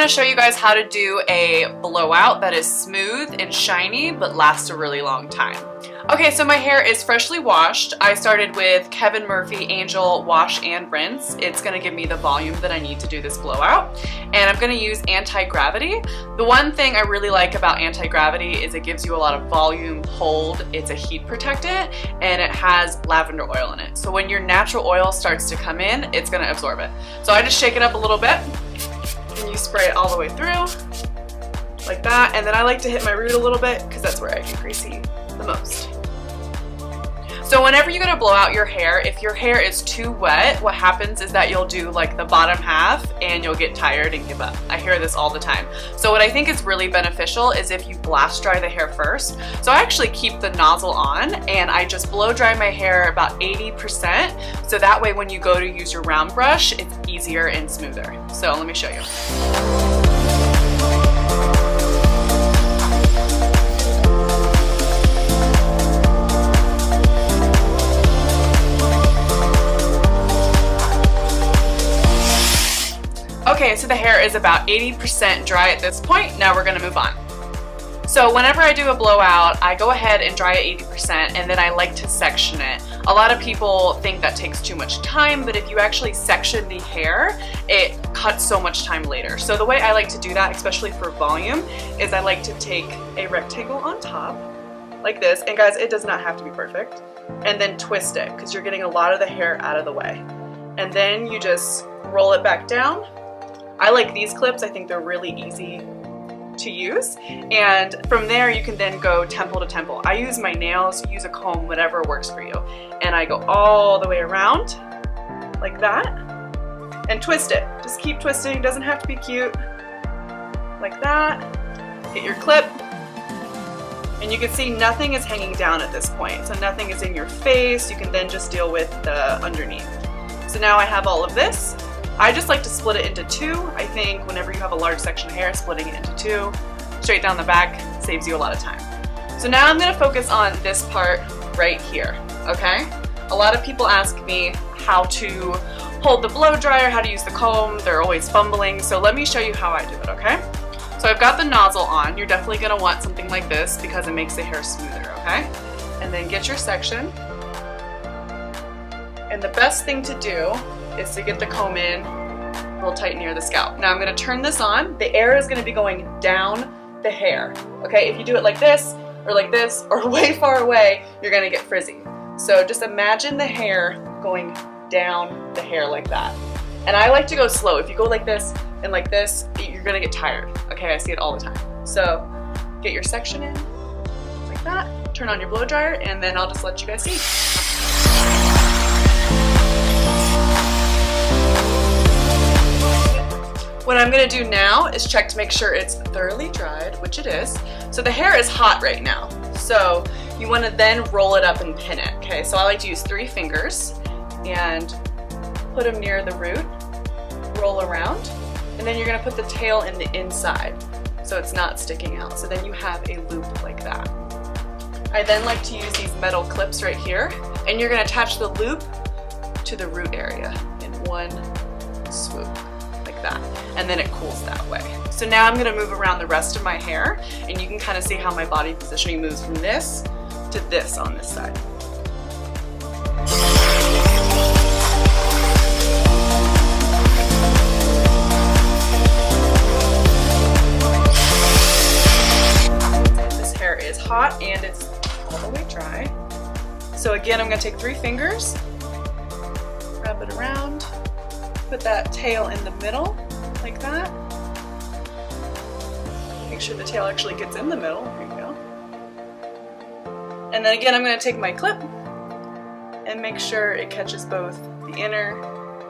to show you guys how to do a blowout that is smooth and shiny but lasts a really long time. Okay, so my hair is freshly washed. I started with KEVIN.MURPHY Angel Wash and Rinse. It's going to give me the volume that I need to do this blowout. And I'm going to use anti-gravity. The one thing I really like about anti-gravity is it gives you a lot of volume, hold, it's a heat protectant, and it has lavender oil in it. So when your natural oil starts to come in, it's going to absorb it. So I just shake it up a little bit, and you spray it all the way through, like that. And then I like to hit my root a little bit because that's where I get greasy the most. So whenever you're gonna blow out your hair, if your hair is too wet, what happens is that you'll do like the bottom half and you'll get tired and give up. I hear this all the time. So what I think is really beneficial is if you blast dry the hair first. So I actually keep the nozzle on and I just blow dry my hair about 80%. So that way when you go to use your round brush, it's easier and smoother. So let me show you. Okay, so the hair is about 80% dry at this point. Now we're gonna move on. So whenever I do a blowout, I go ahead and dry it 80% and then I like to section it. A lot of people think that takes too much time, but if you actually section the hair, it cuts so much time later. So the way I like to do that, especially for volume, is I like to take a rectangle on top, like this, and guys, it does not have to be perfect, and then twist it, because you're getting a lot of the hair out of the way. And then you just roll it back down. I like these clips, I think they're really easy to use. And from there you can then go temple to temple. I use my nails, use a comb, whatever works for you. And I go all the way around, like that, and twist it. Just keep twisting, it doesn't have to be cute. Like that, get your clip. And you can see nothing is hanging down at this point. So nothing is in your face, you can then just deal with the underneath. So now I have all of this. I just like to split it into two. I think whenever you have a large section of hair, splitting it into two, straight down the back, saves you a lot of time. So now I'm gonna focus on this part right here, okay? A lot of people ask me how to hold the blow dryer, how to use the comb. They're always fumbling, so let me show you how I do it, okay? So I've got the nozzle on. You're definitely gonna want something like this because it makes the hair smoother, okay? And then get your section. And the best thing to do is to get the comb in real tight near the scalp. Now I'm going to turn this on. The air is going to be going down the hair. Okay, if you do it like this or way far away, you're going to get frizzy. So just imagine the hair going down the hair like that. And I like to go slow. If you go like this and like this, you're going to get tired. Okay, I see it all the time. So get your section in like that, turn on your blow dryer, and then I'll just let you guys see. What I'm gonna do now is check to make sure it's thoroughly dried, which it is. So the hair is hot right now. So you wanna then roll it up and pin it, okay? So I like to use 3 fingers and put them near the root, roll around, and then you're gonna put the tail in the inside so it's not sticking out. So then you have a loop like that. I then like to use these metal clips right here, and you're gonna attach the loop to the root area in one swoop. That, and then it cools that way. So now I'm going to move around the rest of my hair, and you can kind of see how my body positioning moves from this to this on this side. This hair is hot and it's all the way dry. So again, I'm going to take 3 fingers, wrap it around, put that tail in the middle, like that. Make sure the tail actually gets in the middle, there you go. And then again, I'm gonna take my clip and make sure it catches both the inner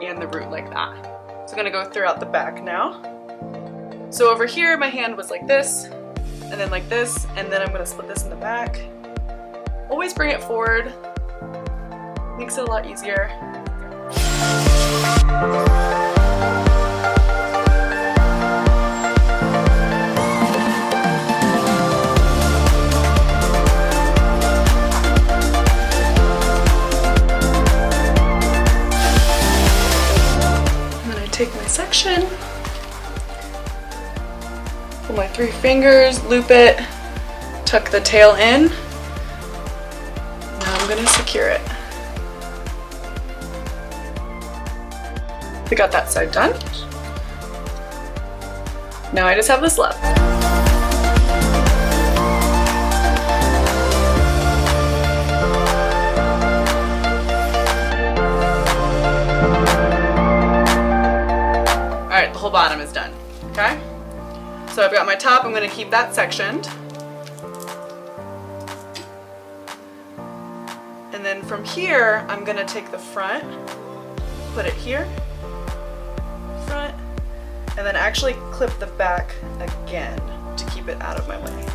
and the root like that. So I'm gonna go throughout the back now. So over here, my hand was like this, and then like this, and then I'm gonna split this in the back. Always bring it forward, makes it a lot easier. And then I take my section Pull my 3 fingers, loop it, tuck the tail in. Now I'm gonna secure it. We got that side done. Now I just have this left. Alright, the whole bottom is done, okay? So I've got my top, I'm gonna keep that sectioned. And then from here, I'm gonna take the front, put it here, front, and then actually clip the back again to keep it out of my way.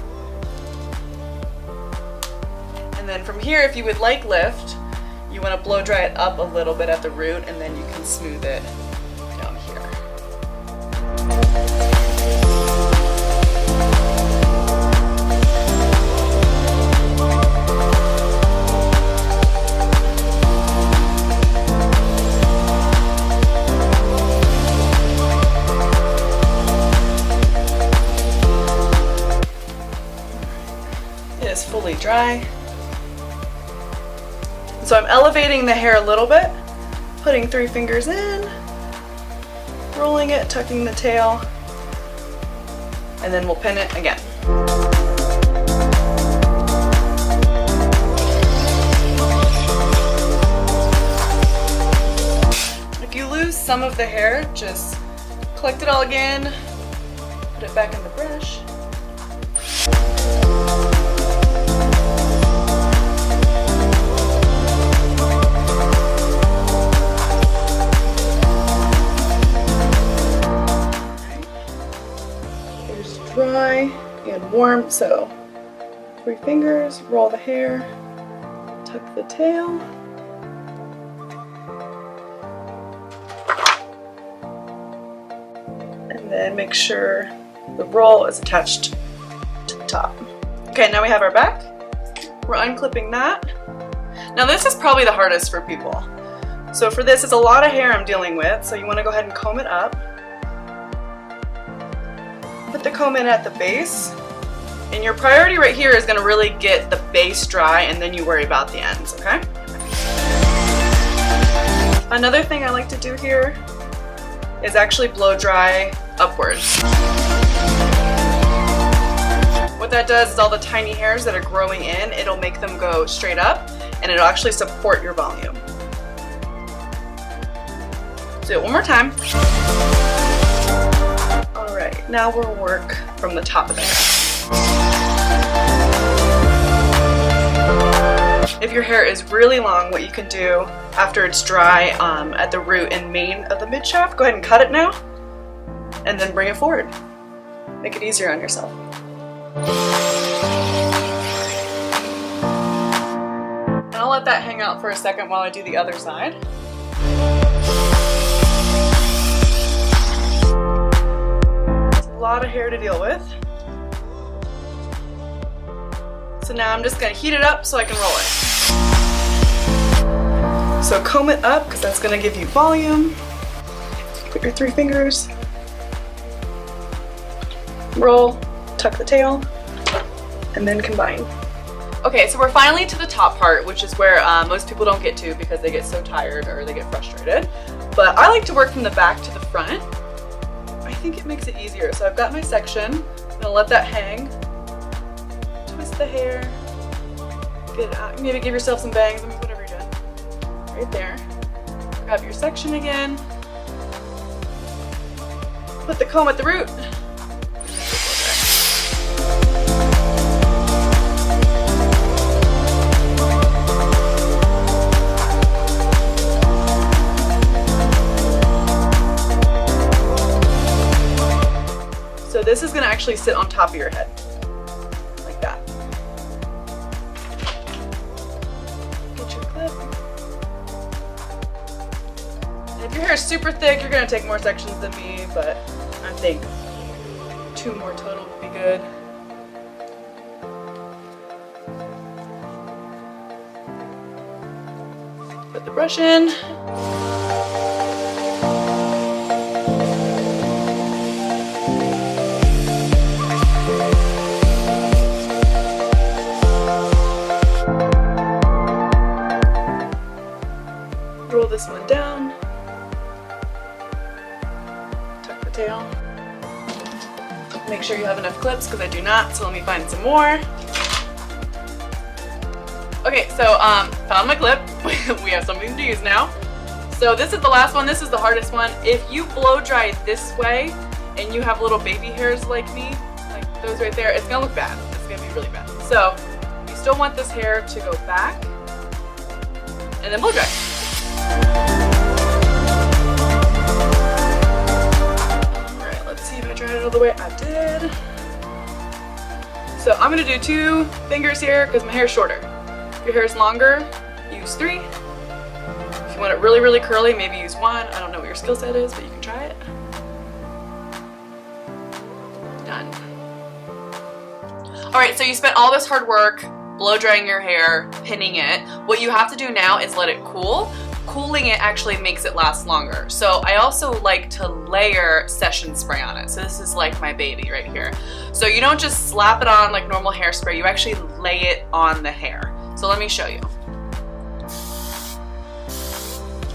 And then from here, if you would like lift, you want to blow dry it up a little bit at the root, and then you can smooth it down here. It is fully dry. So I'm elevating the hair a little bit, putting 3 fingers in, rolling it, tucking the tail, and then we'll pin it again. If you lose some of the hair, just collect it all again, put it back in the brush. Dry and warm, so 3 fingers, roll the hair, tuck the tail, and then make sure the roll is attached to the top. Okay, now we have our back. We're unclipping that. Now this is probably the hardest for people. So for this, it's a lot of hair I'm dealing with, so you want to go ahead and comb it up. Put the comb in at the base, and your priority right here is going to really get the base dry, and then you worry about the ends, okay? Another thing I like to do here is actually blow dry upwards. What that does is all the tiny hairs that are growing in, it'll make them go straight up, and it'll actually support your volume. Do it one more time. Alright, now we'll work from the top of the hair. If your hair is really long, what you can do after it's dry at the root and mane of the mid-shaft, go ahead and cut it now, and then bring it forward. Make it easier on yourself. And I'll let that hang out for a second while I do the other side. A lot of hair to deal with. So now I'm just going to heat it up so I can roll it. So comb it up because that's going to give you volume. Put your 3 fingers. Roll, tuck the tail, and then combine. Okay, so we're finally to the top part, which is where most people don't get to because they get so tired or they get frustrated. But I like to work from the back to the front. I think it makes it easier. So I've got my section. I'm gonna let that hang. Twist the hair. Get it out. Maybe give yourself some bangs. I mean, whatever you're doing. Right there. Grab your section again. Put the comb at the root. So this is going to actually sit on top of your head, like that. Get your clip. And if your hair is super thick, you're going to take more sections than me, but I think 2 more total would be good. Put the brush in. ponytail. Make sure you have enough clips because I do not, so let me find some more. Okay, so found my clip. We have something to use now. So this is the last one. This is the hardest one. If you blow dry it this way and you have little baby hairs like me, like those right there, it's gonna look bad. It's gonna be really bad. So you still want this hair to go back and then blow dry. Alright, let's see if I dried it all the way. I did. So I'm gonna do 2 fingers here because my hair is shorter. If your hair is longer, use 3. If you want it really, really curly, maybe use 1. I don't know what your skill set is, but you can try it. Done. Alright, so you spent all this hard work blow drying your hair, pinning it. What you have to do now is let it cool. Cooling it actually makes it last longer. So I also like to layer session spray on it. So this is like my baby right here. So you don't just slap it on like normal hairspray, you actually lay it on the hair. So let me show you.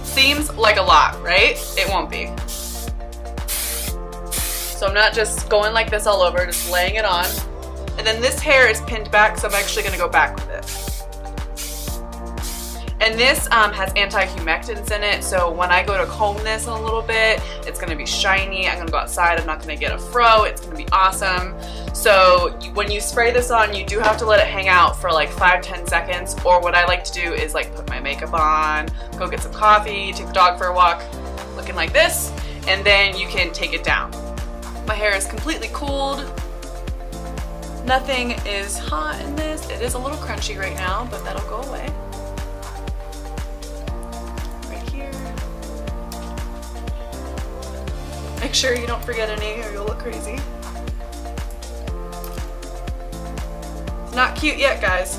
Seems like a lot, right? It won't be. So I'm not just going like this all over, just laying it on. And then this hair is pinned back, so I'm actually gonna go back with it. And this has anti-humectants in it, so when I go to comb this in a little bit, it's gonna be shiny. I'm gonna go outside, I'm not gonna get a fro, it's gonna be awesome. So when you spray this on, you do have to let it hang out for like 5-10 seconds, or what I like to do is like put my makeup on, go get some coffee, take the dog for a walk, looking like this, and then you can take it down. My hair is completely cooled. Nothing is hot in this. It is a little crunchy right now, but that'll go away. Make sure you don't forget any or you'll look crazy. It's not cute yet, guys.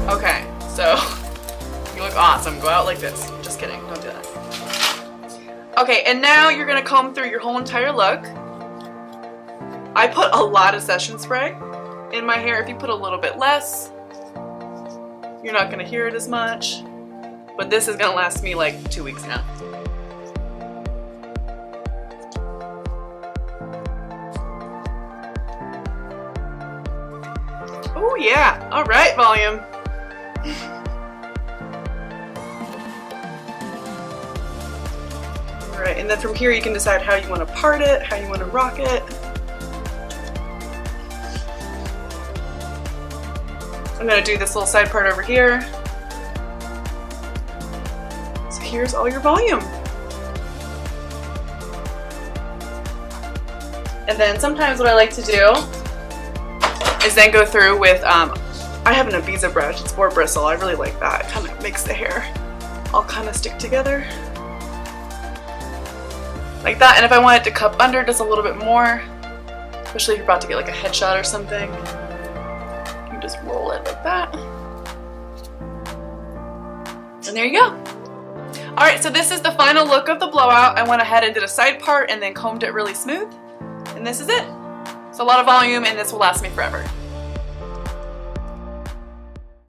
Okay, so you look awesome. Go out like this. Just kidding, don't do that. Okay, and now you're gonna comb through your whole entire look. I put a lot of session spray in my hair. If you put a little bit less, you're not gonna hear it as much, but this is gonna last me like 2 weeks now. Oh yeah, all right, volume. All right, and then from here you can decide how you wanna part it, how you wanna rock it. I'm gonna do this little side part over here. So here's all your volume. And then sometimes what I like to do is then go through with, I have an Ibiza brush, it's more bristle, I really like that. It kind of makes the hair all kind of stick together. Like that, and if I want it to cup under just a little bit more, especially if you're about to get like a headshot or something, just roll it like that. And there you go. Alright, so this is the final look of the blowout. I went ahead and did a side part and then combed it really smooth. And this is it. It's a lot of volume and this will last me forever.